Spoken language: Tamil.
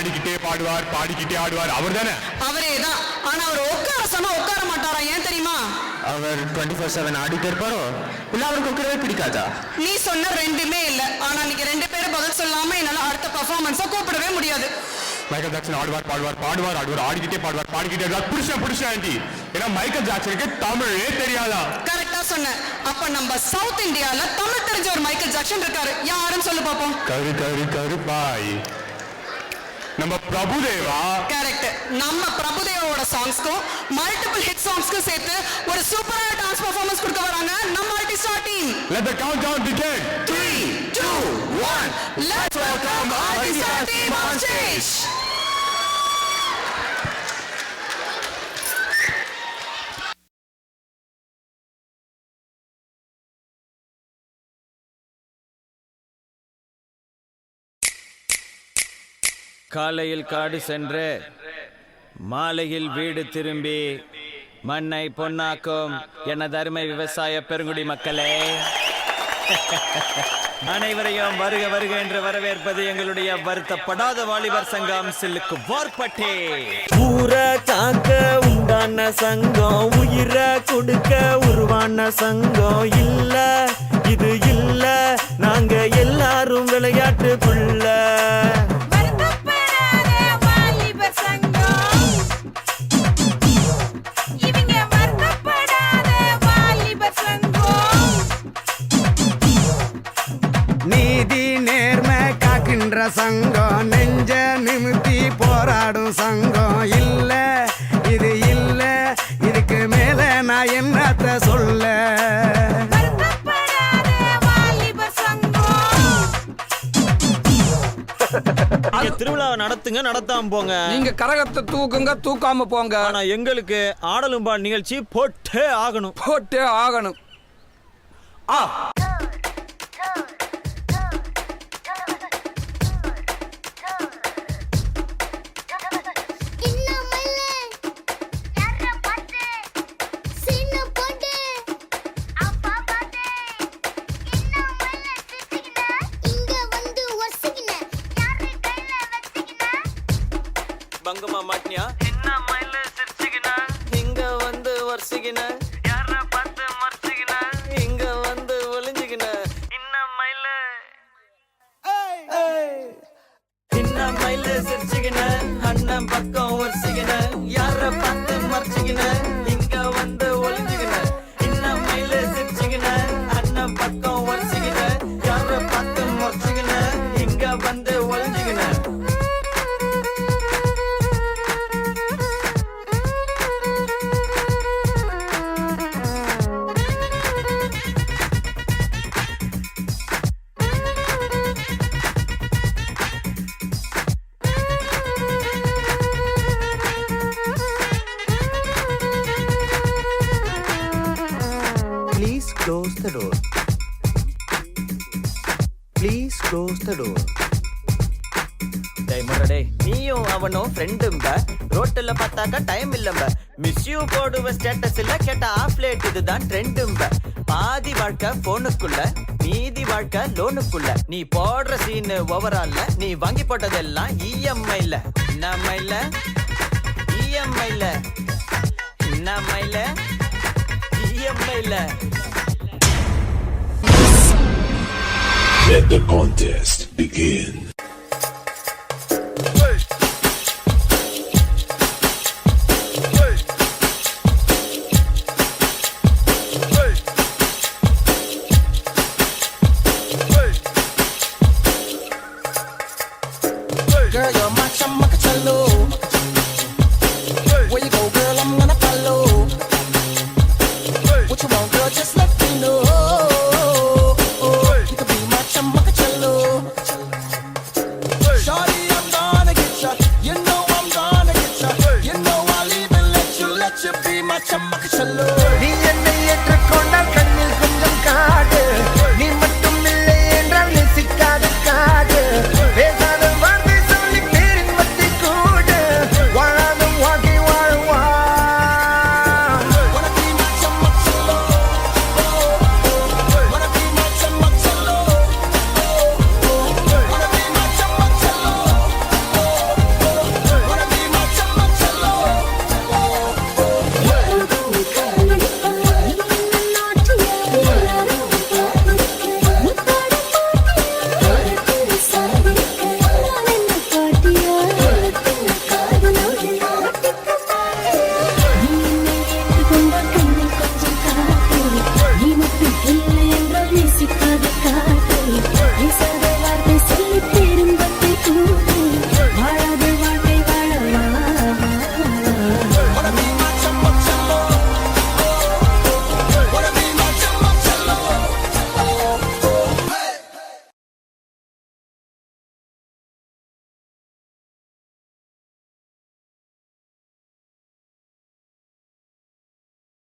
ஆடிக்கிட்டே பாடுவார், பாடிக்கிட்டே ஆடுவார், அவர் தானே? அவரே தான். ஆனா அவர் உட்கார சொன்னா உட்கார மாட்டாரா, ஏன் தெரியுமா? அவர் 24/7 ஆடிட்டு இருப்பாரோ, இல்ல அவருக்கு உட்காரவே பிடிக்காதா? நீ சொன்ன ரெண்டுமே இல்ல. ஆனா நீங்க ரெண்டு பேரும் பதில் சொல்லாம என்னால அடுத்த பெர்ஃபார்மன்ஸ கூப்பிடவே முடியாது. மைக்கேல் ஜாக்சன் ஆடுவார், பாடுவார், பாடுவார், ஆடுவார், ஆடிக்கிட்டே பாடுவார், பாடிக்கிட்டே ஆடுவார். புருஷன் ஆண்டி. ஏன்னா மைக்கேல் ஜாக்சனுக்கு தமிழே தெரியாதா? கரெக்டா சொன்ன. அப்ப நம்ம சவுத் இந்தியால தமிழ் தெரிஞ்ச ஒரு மைக்கேல் ஜாக்சன் இருக்காரு. யாருன்னு சொல்லு பாப்போம். கருப்பாய் நம்ம பிரபுதேவா. கரெக்ட். நம்ம பிரபுதேவாவோட சாங்ஸ்க்கும் மல்டிபிள் ஹிட் சாங்ஸ்க்கும் சேர்த்து ஒரு சூப்பரான டான்ஸ் பெர்ஃபார்மன்ஸ் கொடுக்க வராங்க நம்ம artist team. Let the countdown begin. 3 2 1 Let's welcome artist team on stage. காலையில் காடு சென்று மாலையில் வீடு திரும்பி மண்ணை பொன்னாக்கும் எனது அருமை விவசாய பெருங்குடி மக்களே, அனைவரையும் வருக வருக என்று வரவேற்பது எங்களுடைய வருத்தப்படாத வாலிபர் சங்கம் சில்லுக்கு வார்பட்டே. ஊரை காக்க உண்டான சங்கம், உயிரை கொடுக்க உருவான சங்கம். இல்ல இது இல்ல, நாங்க எல்லாரும் விளையாட்டுக்குள்ள. நீதி நேர்மை காக்கின்ற சங்கம், நெஞ்ச நிமித்தி போராடும் சங்கம். இல்ல இது இல்ல, இதுக்கு மேல நான் என்னத்த சொல்ல. திருவிழாவை நடத்துங்க, நடத்தாம போங்க. நீங்க கரகத்தை தூக்குங்க, தூக்காம போங்க. ஆனா எங்களுக்கு ஆடலும்பா நிகழ்ச்சி போட்டே ஆகணும், போட்டே ஆகணும். பங்கமா மாட்டியா என்ன மயில சிரிச்சுக்கின, இங்க வந்து வர்சிக்கின, யார பார்த்து மர்சிக்கின, இங்க வந்து ஒளிஞ்சுக்கின, இன்ன மயில சிரிச்சுக்கின, அண்ணன் பக்கம் வர்சிக்கின, யார பார்த்து மர்சிக்கின, இங்க வந்து ஒளிஞ்சுக்கின, இன்ன மயில சிரிச்சுக்கின, அண்ணன் பக்கம் வர்சிக்கின, யார பார்த்து மர்சிக்கின, இங்க வந்து ஒளிஞ்சுக்கின. Please close the door. Please close the door. நீயும் அவனும் ஃப்ரெண்டும்ப, ரோட்டுல பார்த்தாக்கா டைம் இல்லம்ப, மிஸ் யூ போடுவ ஸ்டேட்டஸ்ல கேட்ட ஆஃப் லேட் இதுதான் ட்ரெண்டும்ப. பாதி வாழ்க்கை போனுக்குள்ள, மீதி வாழ்க்கை லோனுக்குள்ள, நீ போடுற சீனு ஓவரால்ல, நீ வாங்கி போட்டதெல்லாம் இஎம்ஐல. நம்மைல இஎம்ஐல, நம்மைல இஎம்ஐல. Let the contest begin. Girl, you're